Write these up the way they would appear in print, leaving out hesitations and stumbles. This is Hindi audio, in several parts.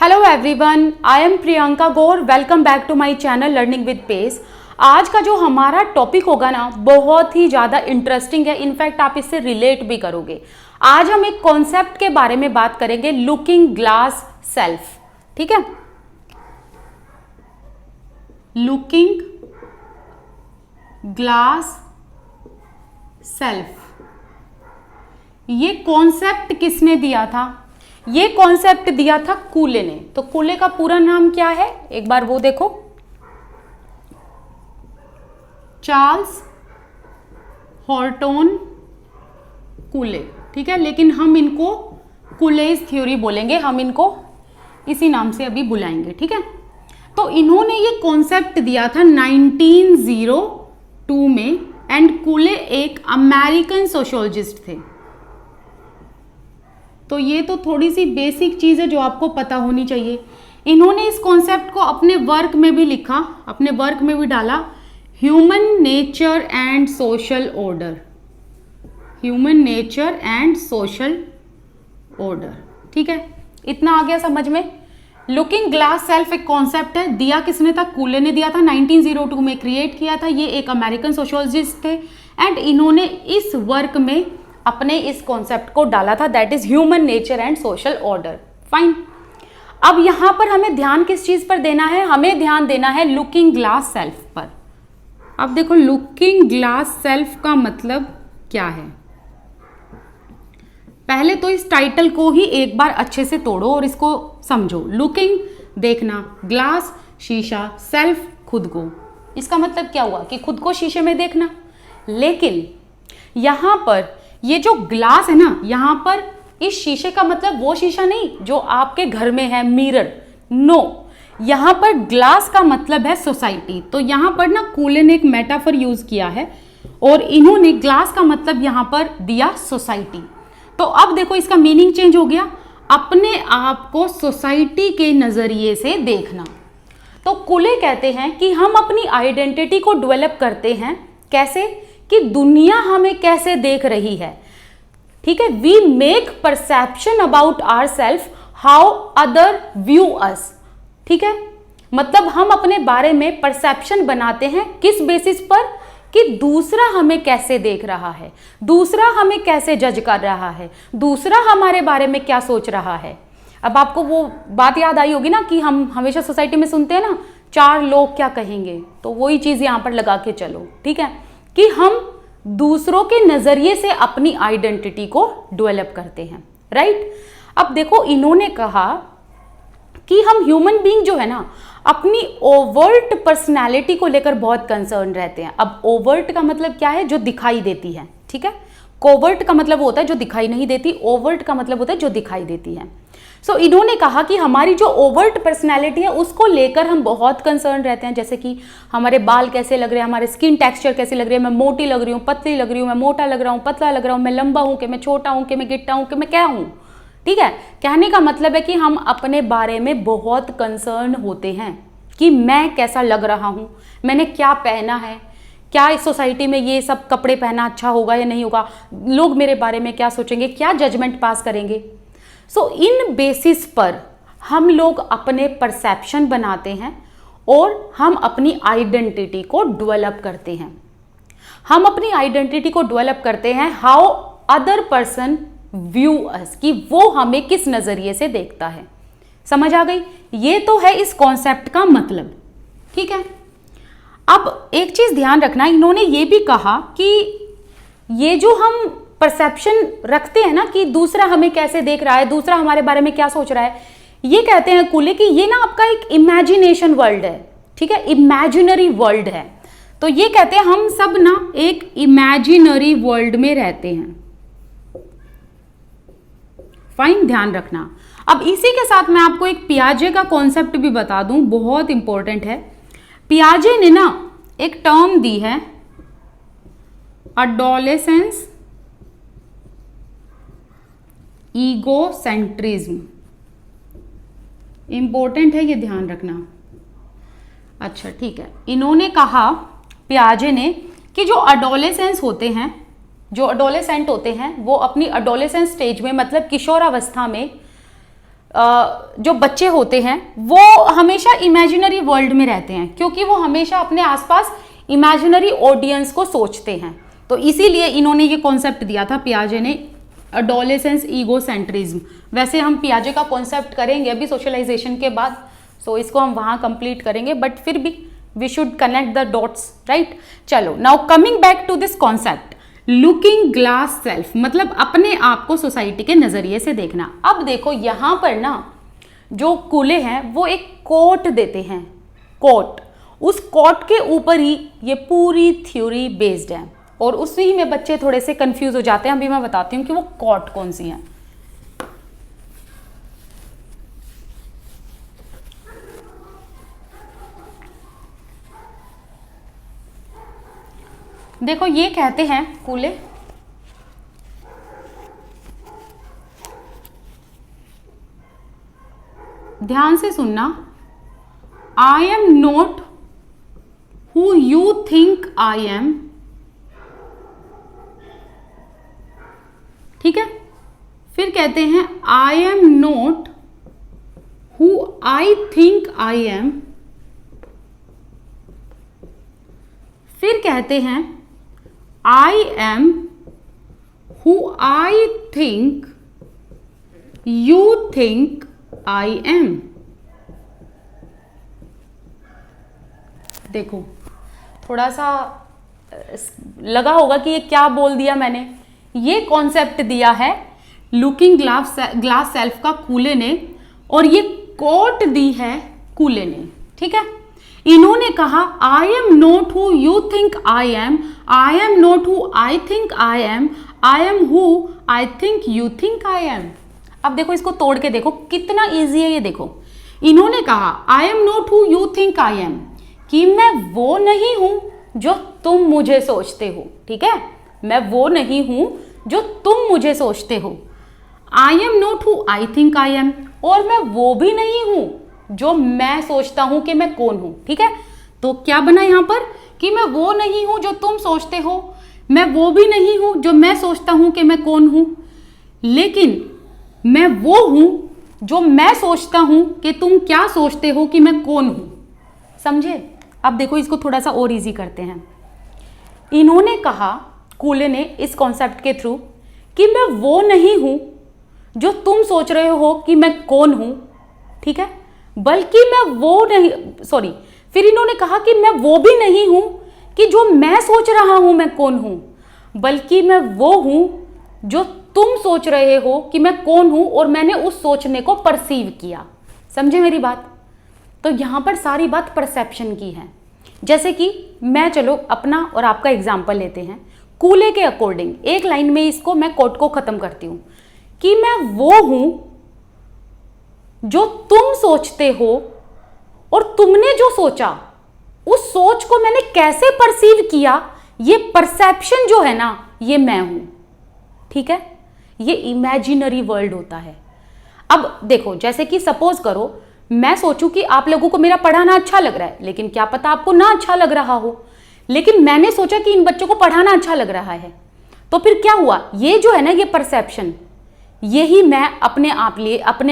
Hello everyone, I am Priyanka Gaur. Welcome back to my channel learning with pace. आज का जो हमारा टॉपिक होगा ना, बहुत ही ज़्यादा इंटरेस्टिंग है। इनफैक्ट आप इससे रिलेट भी करोगे। आज हम एक कॉन्सेप्ट के बारे में बात करेंगे, लुकिंग ग्लास सेल्फ। ठीक है, लुकिंग ग्लास सेल्फ। ये कॉन्सेप्ट किसने दिया था? ये कॉन्सेप्ट दिया था कूले ने। तो कूले का पूरा नाम क्या है, एक बार वो देखो, चार्ल्स हॉर्टन कूले। ठीक है, लेकिन हम इनको कूलेज थ्योरी बोलेंगे, हम इनको इसी नाम से अभी बुलाएंगे। ठीक है, तो इन्होंने ये कॉन्सेप्ट दिया था 1902 में। एंड कूले एक अमेरिकन सोशियोलॉजिस्ट थे। तो ये तो थोड़ी सी बेसिक चीज़ है जो आपको पता होनी चाहिए। इन्होंने इस कॉन्सेप्ट को अपने वर्क में भी लिखा, अपने वर्क में भी डाला, human nature and social order. Human nature and social order. ठीक है, इतना आ गया समझ में। लुकिंग ग्लास सेल्फ एक कॉन्सेप्ट है, दिया किसने था? कूले ने दिया था, 1902 में क्रिएट किया था। ये एक अमेरिकन सोशियोलॉजिस्ट थे एंड इन्होंने इस वर्क में अपने इस कॉन्सेप्ट को डाला था, that is human nature and social order. Fine. अब यहां पर हमें ध्यान किस चीज पर देना है? हमें ध्यान देना है लुकिंग ग्लास सेल्फ पर। अब देखो, लुकिंग ग्लास सेल्फ का मतलब क्या है? पहले तो इस टाइटल को ही एक बार अच्छे से तोड़ो और इसको समझो। लुकिंग देखना, ग्लास शीशा, सेल्फ खुद को। इसका मतलब क्या हुआ कि खुद को शीशे में देखना। लेकिन यहां पर ये जो ग्लास है ना, यहां पर इस शीशे का मतलब वो शीशा नहीं जो आपके घर में है, मिरर। नो, यहां पर ग्लास का मतलब है सोसाइटी। तो यहां पर ना कूले ने एक मेटाफर यूज किया है और इन्होंने ग्लास का मतलब यहां पर दिया सोसाइटी। तो अब देखो, इसका मीनिंग चेंज हो गया, अपने आप को सोसाइटी के नजरिए से देखना। तो कूले कहते हैं कि हम अपनी आइडेंटिटी को डेवलप करते हैं। कैसे? कि दुनिया हमें कैसे देख रही है। ठीक है, we make perception about our self how other view us. ठीक है, मतलब हम अपने बारे में परसेप्शन बनाते हैं किस बेसिस पर? कि दूसरा हमें कैसे देख रहा है, दूसरा हमें कैसे जज कर रहा है, दूसरा हमारे बारे में क्या सोच रहा है। अब आपको वो बात याद आई होगी ना कि हम हमेशा सोसाइटी में सुनते हैं ना, 4 लोग क्या कहेंगे। तो वही चीज यहां पर लगा के चलो। ठीक है, कि हम दूसरों के नजरिए से अपनी आइडेंटिटी को डेवलप करते हैं। राइट। अब देखो, इन्होंने कहा कि हम ह्यूमन बीइंग जो है ना, अपनी ओवर्ट पर्सनालिटी को लेकर बहुत कंसर्न रहते हैं। अब ओवर्ट का मतलब क्या है? जो दिखाई देती है। ठीक है, कोवर्ट का मतलब होता है जो दिखाई नहीं देती, ओवर्ट का मतलब होता है जो दिखाई देती है। सो इन्होंने कहा कि हमारी जो ओवर्ट पर्सनैलिटी है उसको लेकर हम बहुत कंसर्न रहते हैं। जैसे कि हमारे बाल कैसे लग रहे हैं, हमारे स्किन टेक्सचर कैसे लग रही है, मैं मोटी लग रही हूँ, पतली लग रही हूँ, मैं मोटा लग रहा हूँ, पतला लग रहा हूँ, मैं लंबा हूँ कि मैं छोटा हूँ, कि मैं गिट्टा हूँ, कि मैं क्या हूँ। ठीक है, कहने का मतलब है कि हम अपने बारे में बहुत कंसर्न होते हैं कि मैं कैसा लग रहा हूँ, मैंने क्या पहना है, क्या इस सोसाइटी में ये सब कपड़े पहना अच्छा होगा या नहीं होगा, लोग मेरे बारे में क्या सोचेंगे, क्या जजमेंट पास करेंगे। सो इन बेसिस पर हम लोग अपने परसेप्शन बनाते हैं और हम अपनी आइडेंटिटी को डेवलप करते हैं। हम अपनी आइडेंटिटी को डेवलप करते हैं हाउ अदर पर्सन व्यू अस, कि वो हमें किस नजरिए से देखता है। समझ आ गई? ये तो है इस कॉन्सेप्ट का मतलब। ठीक है, अब एक चीज ध्यान रखना, इन्होंने ये भी कहा कि ये जो हम परसेप्शन रखते हैं ना कि दूसरा हमें कैसे देख रहा है, दूसरा हमारे बारे में क्या सोच रहा है, ये कहते हैं कूले कि ये ना आपका एक इमेजिनेशन वर्ल्ड है। ठीक है, इमेजिनरी वर्ल्ड है। तो ये कहते हैं हम सब ना एक इमेजिनरी वर्ल्ड में रहते हैं। फाइन, ध्यान रखना। अब इसी के साथ मैं आपको एक पियाजे का कॉन्सेप्ट भी बता दूं, बहुत इंपॉर्टेंट है। पियाजे ने ना एक टर्म दी है, अडोलेसेंस ईगोसेंट्रिज्म। इंपॉर्टेंट है, ये ध्यान रखना। अच्छा ठीक है, इन्होंने कहा पियाजे ने कि जो अडोलेसेंस होते हैं, जो अडोलेसेंट होते हैं, वो अपनी अडोलेसेंस स्टेज में, मतलब किशोरावस्था में जो बच्चे होते हैं वो हमेशा इमेजिनरी वर्ल्ड में रहते हैं, क्योंकि वो हमेशा अपने आसपास इमेजिनरी ऑडियंस को सोचते हैं। तो इसीलिए इन्होंने ये कॉन्सेप्ट दिया था पियाजे ने, एडोलेसेंस ईगोसेंट्रिज्म। वैसे हम पियाजे का कॉन्सेप्ट करेंगे अभी सोशलाइजेशन के बाद, सो इसको हम वहाँ कंप्लीट करेंगे, बट फिर भी we should connect the dots, right. चलो now coming back to this concept, looking glass self, मतलब अपने आप को सोसाइटी के नजरिए से देखना। अब देखो यहाँ पर ना जो कूले हैं वो एक कोट देते हैं, कोट, उस कोट के ऊपर ही ये पूरी थ्योरी बेस्ड है, और उसी में बच्चे थोड़े से कंफ्यूज हो जाते हैं। अभी मैं बताती हूँ कि वो कोट कौन सी है। देखो ये कहते हैं कूले, ध्यान से सुनना, I am not who you think I am, ठीक है। फिर कहते हैं I am not who I think I am. फिर कहते हैं I am who I think you think I am. देखो थोड़ा सा लगा होगा कि ये क्या बोल दिया मैंने। ये कॉन्सेप्ट दिया है लुकिंग ग्लास सेल्फ का कूले ने, और ये कोट दी है कूले ने, ठीक है। इन्होंने कहा I am not who you think I am, I am not who I think I am who I think you think I am. अब देखो इसको तोड़ के देखो कितना इजी है ये। देखो इन्होंने कहा I am not who you think I am, कि मैं वो नहीं हूं जो तुम मुझे सोचते हो, ठीक है। मैं वो नहीं हूं जो तुम मुझे सोचते हो। I am not who I think I am, और मैं वो भी नहीं हूं जो मैं सोचता हूं कि मैं कौन हूं, ठीक है। तो क्या बना यहां पर कि मैं वो नहीं हूं जो तुम सोचते हो, मैं वो भी नहीं हूं जो मैं सोचता हूं कि मैं कौन हूं, लेकिन मैं वो हूं जो मैं सोचता हूं कि तुम क्या सोचते हो कि मैं कौन हूं। समझे। अब देखो इसको थोड़ा सा और इजी करते हैं। इन्होंने कहा कूले ने इस कॉन्सेप्ट के थ्रू कि मैं वो नहीं हूं जो तुम सोच रहे हो कि मैं कौन हूं, ठीक है, बल्कि मैं वो नहीं, सॉरी, फिर इन्होंने कहा कि मैं वो भी नहीं हूं कि जो मैं सोच रहा हूं मैं कौन हूं, बल्कि मैं वो हूं जो तुम सोच रहे हो कि मैं कौन हूं, और मैंने उस सोचने को परसीव किया। समझे मेरी बात। तो यहां पर सारी बात परसेप्शन की है। जैसे कि मैं, चलो अपना और आपका एग्जाम्पल लेते हैं। कूले के अकॉर्डिंग एक लाइन में इसको मैं कोट को खत्म करती हूं कि मैं वो हूं जो तुम सोचते हो, और तुमने जो सोचा उस सोच को मैंने कैसे परसीव किया, ये परसेप्शन जो है ना, ये मैं हूं, ठीक है। ये इमेजिनरी वर्ल्ड होता है। अब देखो जैसे कि सपोज करो मैं सोचूं कि आप लोगों को मेरा पढ़ाना अच्छा लग रहा है, लेकिन क्या पता आपको ना अच्छा लग रहा हो, लेकिन मैंने सोचा कि इन बच्चों को पढ़ाना अच्छा लग रहा है, तो फिर क्या हुआ, ये जो है ना, ये परसेप्शन, यही मैं अपने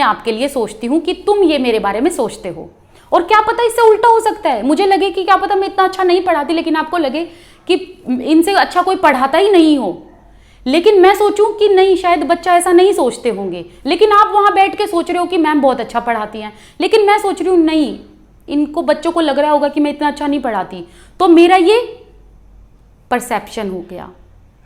आप के लिए सोचती हूं कि तुम ये मेरे बारे में सोचते हो। और क्या पता इससे उल्टा हो सकता है, मुझे लगे कि क्या पता मैं इतना अच्छा नहीं पढ़ाती, लेकिन आपको लगे कि इनसे अच्छा कोई पढ़ाता ही नहीं हो, लेकिन मैं सोचूं कि नहीं, शायद बच्चा ऐसा नहीं सोचते होंगे, लेकिन आप वहां बैठ के सोच रहे हो कि मैम बहुत अच्छा पढ़ाती हैं, लेकिन मैं सोच रही हूँ नहीं, इनको बच्चों को लग रहा होगा कि मैं इतना अच्छा नहीं पढ़ाती। तो मेरा ये परसेप्शन हो गया,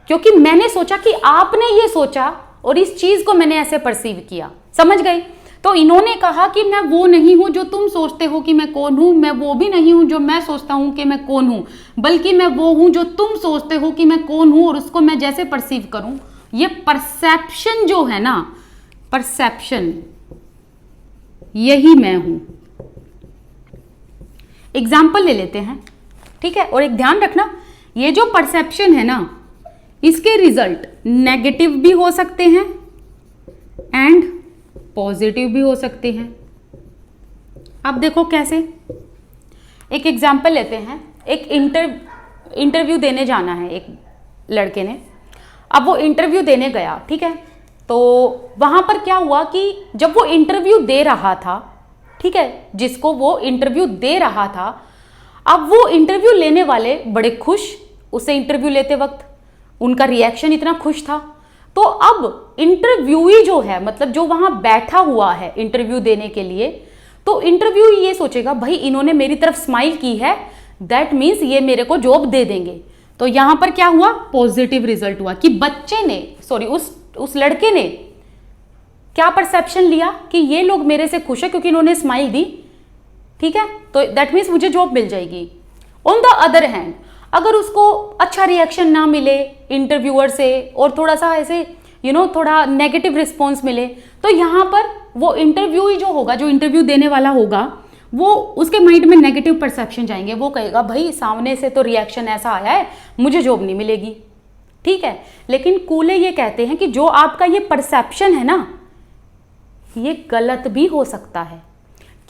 क्योंकि मैंने सोचा कि आपने ये सोचा और इस चीज को मैंने ऐसे परसीव किया। समझ गए। तो इन्होंने कहा कि मैं वो नहीं हूं जो तुम सोचते हो कि मैं कौन हूं, मैं वो भी नहीं हूं जो मैं सोचता हूं कि मैं कौन हूं, बल्कि मैं वो हूं जो तुम सोचते हो कि मैं कौन हूं, और उसको मैं जैसे परसीव करूं। ये परसेप्शन जो है ना, परसेप्शन, यही मैं हूं। एग्जाम्पल ले लेते हैं, ठीक है। और एक ध्यान रखना, ये जो परसेप्शन है ना, इसके रिजल्ट नेगेटिव भी हो सकते हैं एंड पॉजिटिव भी हो सकते हैं। अब देखो कैसे। एक एग्जाम्पल लेते हैं। एक इंटरव्यू देने जाना है एक लड़के ने। अब वो इंटरव्यू देने गया, ठीक है। तो वहां पर क्या हुआ कि जब वो इंटरव्यू दे रहा था, ठीक है, जिसको वो इंटरव्यू दे रहा था, अब वो इंटरव्यू लेने वाले बड़े खुश उससे इंटरव्यू लेते वक्त, उनका रिएक्शन इतना खुश था। तो अब इंटरव्यूई जो है, मतलब जो वहां बैठा हुआ है इंटरव्यू देने के लिए, तो इंटरव्यू ये सोचेगा भाई इन्होंने मेरी तरफ स्माइल की है, दैट मीन्स ये मेरे को जॉब दे देंगे। तो यहां पर क्या हुआ, पॉजिटिव रिजल्ट हुआ कि बच्चे ने, सॉरी उस लड़के ने क्या परसेप्शन लिया कि ये लोग मेरे से खुश है क्योंकि इन्होंने स्माइल दी, ठीक है, तो दैट मीन्स मुझे जॉब मिल जाएगी। ऑन द अदर हैंड, अगर उसको अच्छा रिएक्शन ना मिले इंटरव्यूअर से और थोड़ा सा ऐसे थोड़ा नेगेटिव रिस्पॉन्स मिले, तो यहाँ पर वो इंटरव्यूई जो होगा, जो इंटरव्यू देने वाला होगा, वो उसके माइंड में नेगेटिव परसेप्शन जाएंगे। वो कहेगा भाई सामने से तो रिएक्शन ऐसा आया है, मुझे जॉब नहीं मिलेगी, ठीक है। लेकिन कूले ये कहते हैं कि जो आपका ये परसेप्शन है ना, ये गलत भी हो सकता है।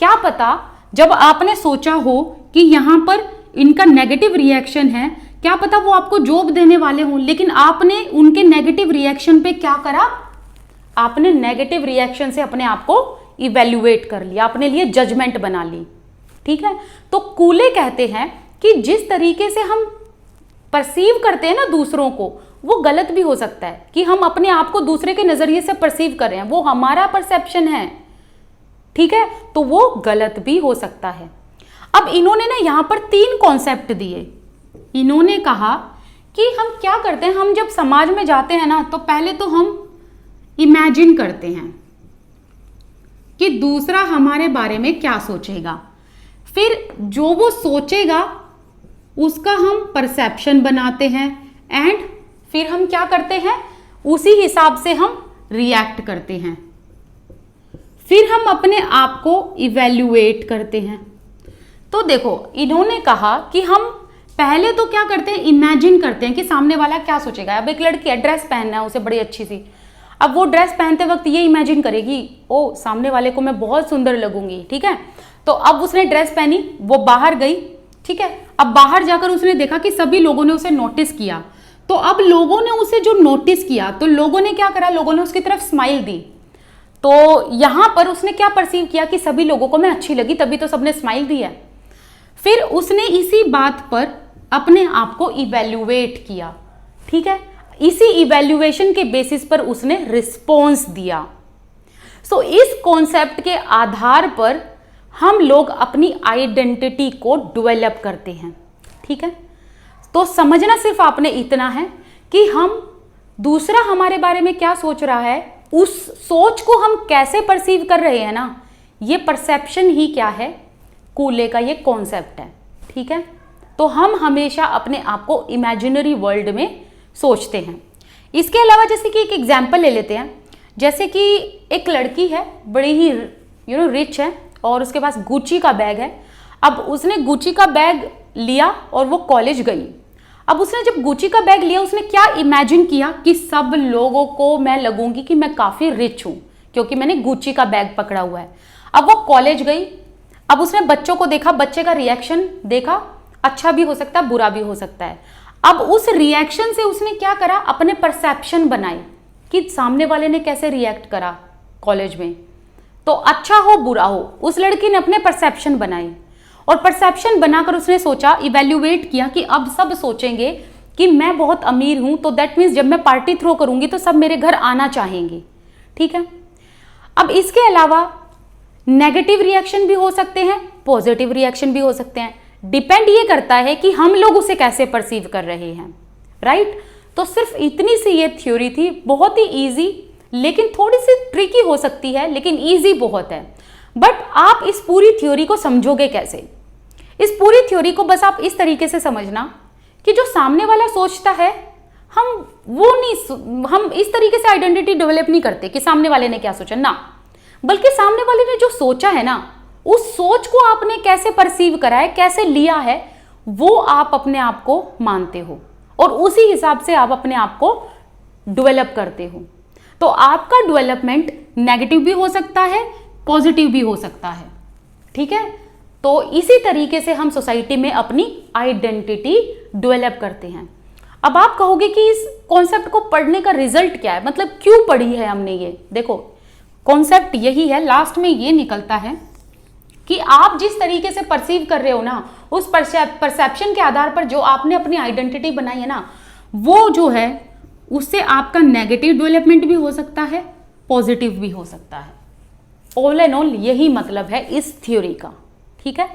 क्या पता जब आपने सोचा हो कि यहां पर इनका नेगेटिव रिएक्शन है, क्या पता वो आपको जॉब देने वाले हों, लेकिन आपने उनके नेगेटिव रिएक्शन पे क्या करा, आपने नेगेटिव रिएक्शन से अपने आप को इवेल्युएट कर लिया, अपने लिए जजमेंट बना ली, ठीक है। तो कूले कहते हैं कि जिस तरीके से हम परसीव करते हैं ना दूसरों को, वो गलत भी हो सकता है कि हम अपने आप को दूसरे के नजरिए से परसीव कर रहे हैं, वो हमारा परसेप्शन है, ठीक है, तो वो गलत भी हो सकता है। अब इन्होंने ना यहां पर 3 कॉन्सेप्ट दिए। इन्होंने कहा कि हम क्या करते हैं, हम जब समाज में जाते हैं ना, तो पहले तो हम इमेजिन करते हैं कि दूसरा हमारे बारे में क्या सोचेगा, फिर जो वो सोचेगा उसका हम परसेप्शन बनाते हैं, एंड फिर हम क्या करते हैं, उसी हिसाब से हम रिएक्ट करते हैं, फिर हम अपने आप को इवेल्युएट करते हैं। तो देखो इन्होंने कहा कि हम पहले तो क्या करते हैं, इमेजिन करते हैं कि सामने वाला क्या सोचेगा। अब एक लड़की है, ड्रेस पहनना है उसे बड़ी अच्छी सी, अब वो ड्रेस पहनते वक्त ये इमेजिन करेगी, ओ सामने वाले को मैं बहुत सुंदर लगूंगी, ठीक है। तो अब उसने ड्रेस पहनी, वो बाहर गई, ठीक है। अब बाहर जाकर उसने देखा कि सभी लोगों ने उसे नोटिस किया, तो अब लोगों ने उसे जो नोटिस किया, तो लोगों ने क्या करा, लोगों ने उसकी तरफ स्माइल दी। तो यहां पर उसने क्या परसीव किया कि सभी लोगों को मैं अच्छी लगी, तभी तो सबने स्माइल दी है। फिर उसने इसी बात पर अपने आप को इवेल्युएट किया, ठीक है, इसी इवेल्युएशन के बेसिस पर उसने रिस्पॉन्स दिया। सो इस कॉन्सेप्ट के आधार पर हम लोग अपनी आइडेंटिटी को डेवलप करते हैं, ठीक है। तो समझना सिर्फ आपने इतना है कि हम दूसरा हमारे बारे में क्या सोच रहा है, उस सोच को हम कैसे परसीव कर रहे हैं ना, ये परसेप्शन ही क्या है, कूले का ये कॉन्सेप्ट है, ठीक है। तो हम हमेशा अपने आप को इमेजिनरी वर्ल्ड में सोचते हैं। इसके अलावा जैसे कि एक एग्जाम्पल ले लेते हैं, जैसे कि एक लड़की है, बड़ी ही रिच है, और उसके पास गुच्ची का बैग है। अब उसने गुच्ची का बैग लिया और वो कॉलेज गई। अब उसने जब गुच्ची का बैग लिया, उसने क्या इमेजिन किया कि सब लोगों को मैं लगूंगी कि मैं काफ़ी रिच हूँ क्योंकि मैंने गुच्ची का बैग पकड़ा हुआ है। अब वो कॉलेज गई, अब उसने बच्चों को देखा, बच्चे का रिएक्शन देखा, अच्छा भी हो सकता है, बुरा भी हो सकता है। अब उस रिएक्शन से उसने क्या करा, अपने परसेप्शन बनाए कि सामने वाले ने कैसे रिएक्ट करा कॉलेज में, तो अच्छा हो बुरा हो, उस लड़की ने अपने परसेप्शन बनाए, और परसेप्शन बनाकर उसने सोचा, इवेल्युएट किया कि अब सब सोचेंगे कि मैं बहुत अमीर हूं, तो दैट मीन्स जब मैं पार्टी थ्रो करूंगी तो सब मेरे घर आना चाहेंगे, ठीक है। अब इसके अलावा नेगेटिव रिएक्शन भी हो सकते हैं, पॉजिटिव रिएक्शन भी हो सकते हैं, डिपेंड ये करता है कि हम लोग उसे कैसे परसीव कर रहे हैं, राइट। तो सिर्फ इतनी सी ये थ्योरी थी, बहुत ही ईजी, लेकिन थोड़ी सी ट्रिकी हो सकती है, लेकिन ईजी बहुत है। बट आप इस पूरी थ्योरी को समझोगे कैसे, इस पूरी थ्योरी को बस आप इस तरीके से समझना कि जो सामने वाला सोचता है, हम इस तरीके से आइडेंटिटी डेवलप नहीं करते कि सामने वाले ने क्या सोचा ना, बल्कि सामने वाले ने जो सोचा है ना, उस सोच को आपने कैसे परसीव करा है, कैसे लिया है, वो आप अपने आप को मानते हो और उसी हिसाब से आप अपने आप को डेवलप करते हो। तो आपका डेवलपमेंट नेगेटिव भी हो सकता है, पॉजिटिव भी हो सकता है, ठीक है। तो इसी तरीके से हम सोसाइटी में अपनी आइडेंटिटी डेवलप करते हैं। अब आप कहोगे कि इस कॉन्सेप्ट को पढ़ने का रिजल्ट क्या है, मतलब क्यों पढ़ी है हमने ये। देखो कॉन्सेप्ट यही है, लास्ट में ये निकलता है कि आप जिस तरीके से परसीव कर रहे हो ना, उस परसेप्शन के आधार पर जो आपने अपनी आइडेंटिटी बनाई है ना, वो जो है उससे आपका नेगेटिव डेवलपमेंट भी हो सकता है, पॉजिटिव भी हो सकता है। ऑल एंड ऑल यही मतलब है इस थ्योरी का, ठीक है।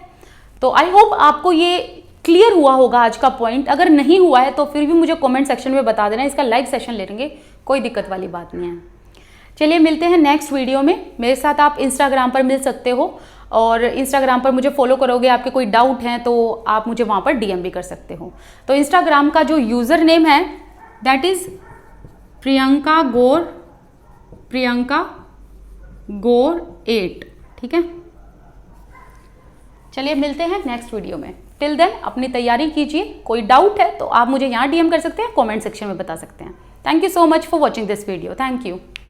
तो आई होप आपको ये क्लियर हुआ होगा आज का पॉइंट। अगर नहीं हुआ है तो फिर भी मुझे कमेंट सेक्शन में बता देना, इसका लाइव सेशन ले लेंगे, कोई दिक्कत वाली बात नहीं है। चलिए मिलते हैं नेक्स्ट वीडियो में। मेरे साथ आप इंस्टाग्राम पर मिल सकते हो, और इंस्टाग्राम पर मुझे फॉलो करोगे, आपके कोई डाउट हैं तो आप मुझे वहाँ पर डीएम भी कर सकते हो। तो इंस्टाग्राम का जो यूज़र नेम है दैट इज़ प्रियंका गौर 8, ठीक है। चलिए मिलते हैं नेक्स्ट वीडियो में। टिल देन अपनी तैयारी कीजिए, कोई डाउट है तो आप मुझे यहाँ डीएम कर सकते हैं, कमेंट सेक्शन में बता सकते हैं। Thank you so much for watching this video. Thank you.